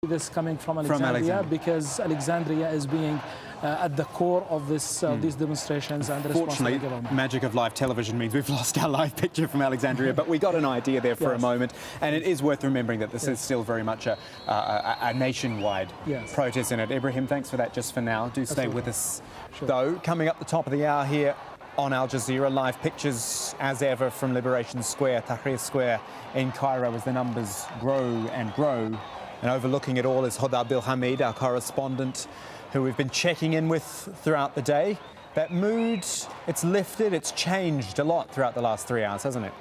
This coming from Alexandria, because Alexandria is being at the core of this these demonstrations and the responsibility of government. Magic of live television means we've lost our live picture from Alexandria, but we got an idea there for a moment, and it is worth remembering that this is still very much a nationwide protest in it. Ibrahim, thanks for that just for now. Do stay with us, though. Coming up the top of the hour here on Al Jazeera, live pictures as ever from Liberation Square, Tahrir Square in Cairo, as the numbers grow and grow. And overlooking it all is Hoda Abdelhamid, our correspondent, who we've been checking in with throughout the day. That mood, it's lifted, it's changed a lot throughout the last 3 hours, hasn't it?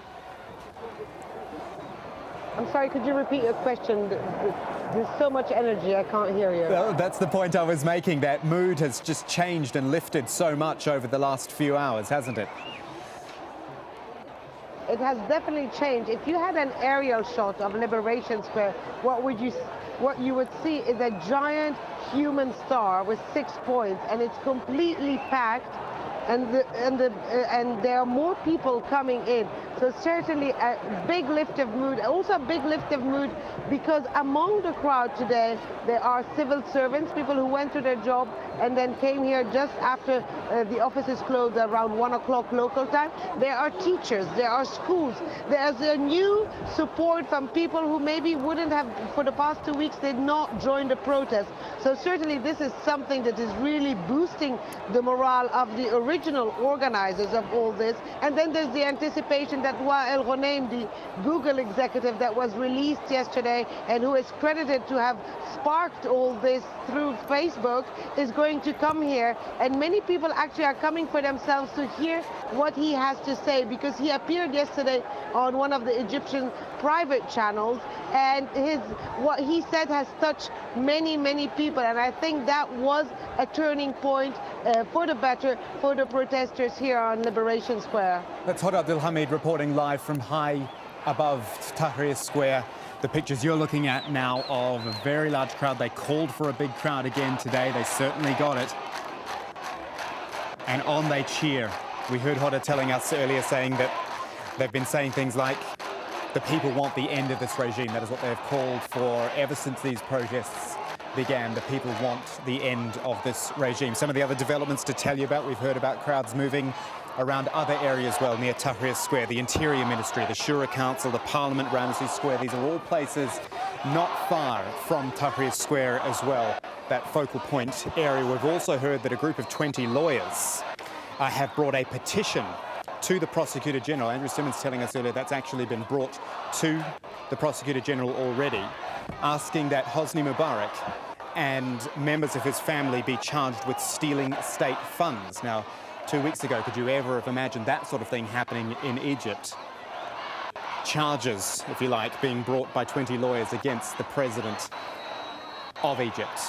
I'm sorry, could you repeat your question? There's so much energy, I can't hear you. Well, that's the point I was making. That mood has just changed and lifted so much over the last few hours, hasn't it? It has definitely changed. If you had an aerial shot of Liberation Square, what you would see is a giant human star with 6 points, and it's completely packed, and there are more people coming in. So certainly a big lift of mood. Also a big lift of mood because among the crowd today there are civil servants, people who went to their job and then came here just after the offices closed around 1 o'clock local time. There are teachers, there are schools. There's a new support from people who maybe wouldn't have, for the past 2 weeks, did not join the protest. So certainly this is something that is really boosting the morale of the original organizers of all this. And then there's the anticipation that Wael Ghonaim, the Google executive that was released yesterday and who is credited to have sparked all this through Facebook, is going to come here, and many people actually are coming for themselves to hear what he has to say, because he appeared yesterday on one of the Egyptian private channels, and what he said has touched many people, and I think that was a turning point for the better for the protesters here on Liberation Square. That's Hoda Abdelhamid reporting live from high above Tahrir Square. The pictures you're looking at now of a very large crowd. They called for a big crowd again today. They certainly got it. And on they cheer. We heard Hoda telling us earlier saying that they've been saying things like, the people want the end of this regime. That is what they've called for ever since these protests began. The people want the end of this regime. Some of the other developments to tell you about, we've heard about crowds moving around other areas well near Tahrir Square, the Interior Ministry, the Shura Council, the Parliament, Ramses Square. These are all places not far from Tahrir Square as well, that focal point area. We've also heard that a group of 20 lawyers have brought a petition to the Prosecutor General. Andrew Simmons telling us earlier that's actually been brought to the Prosecutor General already, asking that Hosni Mubarak and members of his family be charged with stealing state funds. Now, 2 weeks ago, could you ever have imagined that sort of thing happening in Egypt? Charges, if you like, being brought by 20 lawyers against the president of Egypt.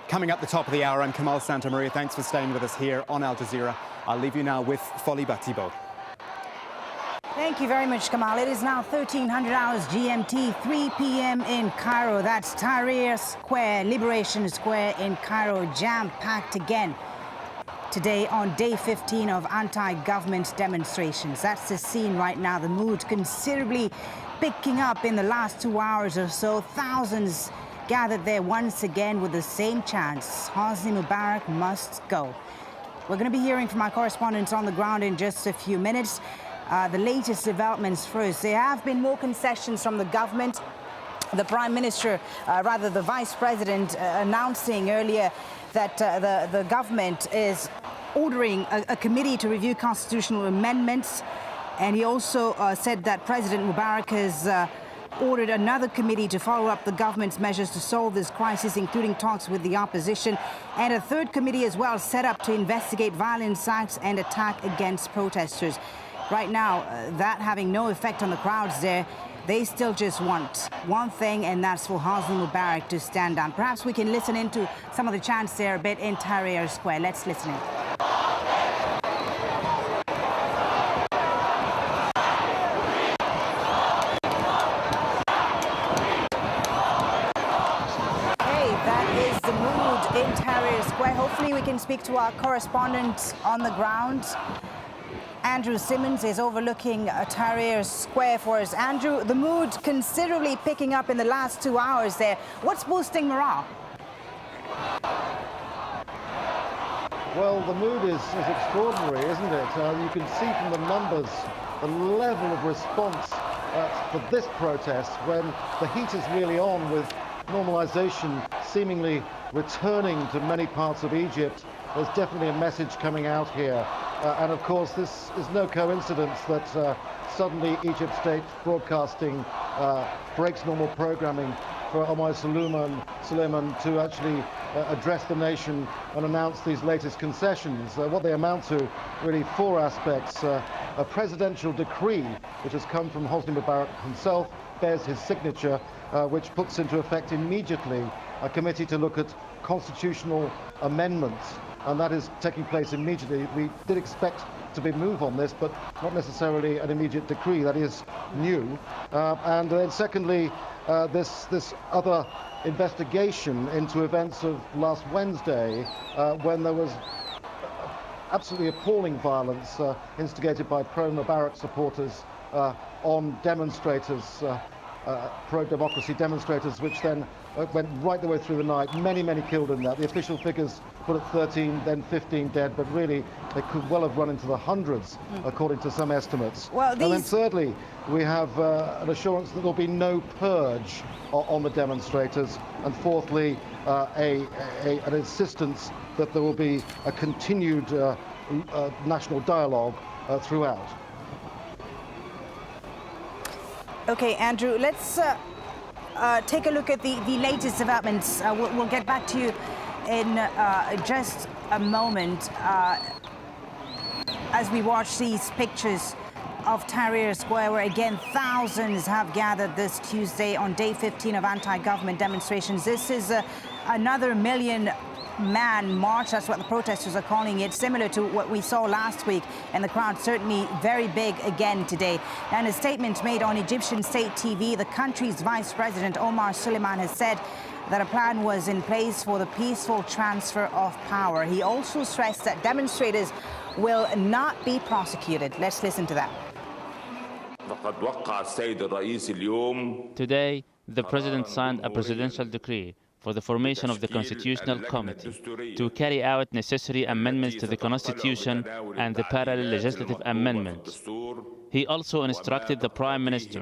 Coming up the top of the hour, I'm Kamal Santamaria. Thanks for staying with us here on Al Jazeera. I'll leave you now with Foli Batibo. Thank you very much, Kamal. It is now 1300 hours GMT, 3 p.m. in Cairo. That's Tahrir Square, Liberation Square in Cairo, jam-packed again. Today on day 15 of anti-government demonstrations. That's the scene right now. The mood considerably picking up in the last 2 hours or so. Thousands gathered there once again with the same chants. Hosni Mubarak must go. We're going to be hearing from our correspondents on the ground in just a few minutes. The latest developments first. There have been more concessions from the government. The Prime Minister, rather the Vice President, announcing earlier that the government is ordering a committee to review constitutional amendments. And he also said that President Mubarak has ordered another committee to follow up the government's measures to solve this crisis, including talks with the opposition. And a third committee as well set up to investigate violence acts and attack against protesters. Right now, that having no effect on the crowds there, they still just want one thing, and that's for Hosni Mubarak to stand down. Perhaps we can listen into some of the chants there a bit in Tahrir Square. Let's listen in. In Tahrir Square. Hopefully we can speak to our correspondent on the ground. Andrew Simmons is overlooking Tahrir Square for us. Andrew, the mood considerably picking up in the last 2 hours there. What's boosting morale? Well, the mood is extraordinary, isn't it? You can see from the numbers the level of response for this protest when the heat is really on, with normalization seemingly returning to many parts of Egypt. There's definitely a message coming out here. And of course, this is no coincidence that suddenly Egypt State Broadcasting breaks normal programming for Omar Suleiman to actually address the nation and announce these latest concessions. What they amount to, really, 4 aspects. A presidential decree, which has come from Hosni Mubarak himself, bears his signature, which puts into effect immediately a committee to look at constitutional amendments, and that is taking place immediately. We did expect to be move on this, but not necessarily an immediate decree. That is new. And then secondly, this other investigation into events of last Wednesday, when there was absolutely appalling violence instigated by pro-Mubarak supporters on demonstrators, pro-democracy demonstrators, which then went right the way through the night. Many killed in that. The official figures put at 13, then 15 dead, but really they could well have run into the hundreds, according to some estimates. Well, and then thirdly, we have an assurance that there'll be no purge on the demonstrators, and fourthly, an insistence that there will be a continued national dialogue throughout. Okay, Andrew, let's take a look at the latest developments. We'll get back to you in just a moment as we watch these pictures of Tahrir Square, where again thousands have gathered this Tuesday on day 15 of anti-government demonstrations. This is another million-man march. That's what the protesters are calling it, similar to what we saw last week, and the crowd certainly very big again today. And a statement made on Egyptian state TV, the country's vice president Omar Suleiman has said that a plan was in place for the peaceful transfer of power. He also stressed that demonstrators will not be prosecuted. Let's listen to that. Today, the president signed a presidential decree for the formation of the Constitutional Committee to carry out necessary amendments to the Constitution and the parallel legislative amendments. He also instructed the Prime Minister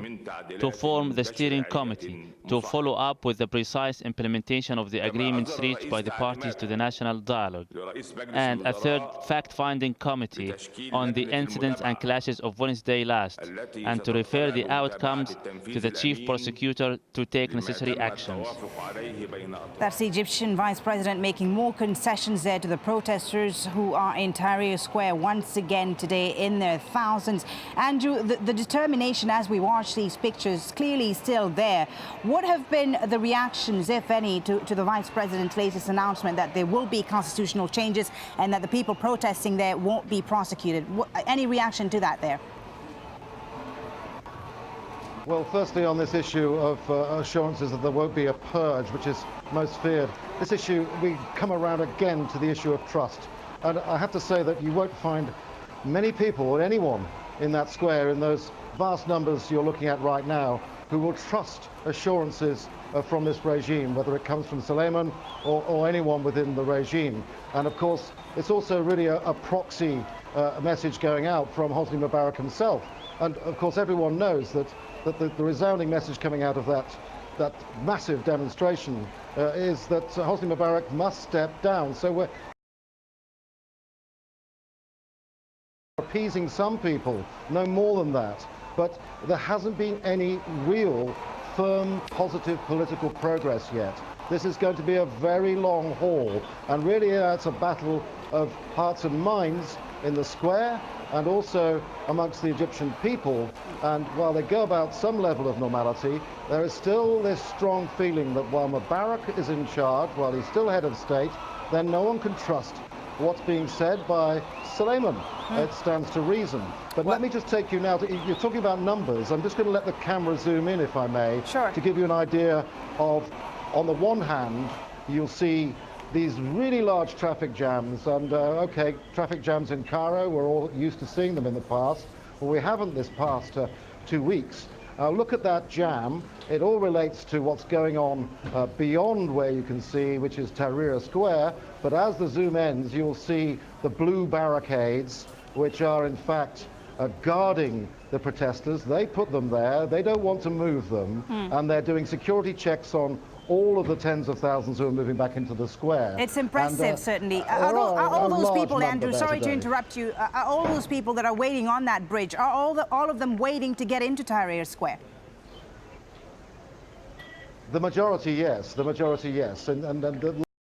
to form the steering committee to follow up with the precise implementation of the agreements reached by the parties to the national dialogue, and a third fact-finding committee on the incidents and clashes of Wednesday last, and to refer the outcomes to the chief prosecutor to take necessary actions. That's the Egyptian vice president making more concessions there to the protesters who are in Tahrir Square once again today in their thousands. Andrew, the determination as we watch these pictures clearly still there. What have been the reactions, if any, to the vice president's latest announcement that there will be constitutional changes and that the people protesting there won't be prosecuted? Any reaction to that there? Well, firstly, on this issue of assurances that there won't be a purge, which is most feared, this issue, we come around again to the issue of trust. And I have to say that you won't find many people, or anyone, in that square, in those vast numbers you're looking at right now, who will trust assurances from this regime, whether it comes from Suleiman or anyone within the regime. And of course, it's also really a proxy message going out from Hosni Mubarak himself. And of course, everyone knows that the resounding message coming out of that massive demonstration is that Hosni Mubarak must step down. So we're appeasing some people, no more than that. But there hasn't been any real, firm, positive political progress yet. This is going to be a very long haul, and really it's a battle of hearts and minds in the square and also amongst the Egyptian people. And while they go about some level of normality, there is still this strong feeling that while Mubarak is in charge, while he's still head of state, then no one can trust what's being said by Suleiman. It stands to reason. But let me just take you now to, you're talking about numbers. I'm just going to let the camera zoom in, if I may, sure, to give you an idea of, on the one hand, you'll see these really large traffic jams. And okay, traffic jams in Cairo, we're all used to seeing them in the past. Well, we haven't this past 2 weeks. Look at that jam. It all relates to what's going on beyond where you can see, which is Tahrir Square. But as the zoom ends, you'll see the blue barricades, which are in fact guarding the protesters. They put them there. They don't want to move them. And they're doing security checks on all of the tens of thousands who are moving back into the square. It's impressive, certainly. Are all those people, Andrew, sorry to interrupt you, are all those people that are waiting on that bridge, are all of them waiting to get into Tahrir Square? The majority, yes. The majority, yes. And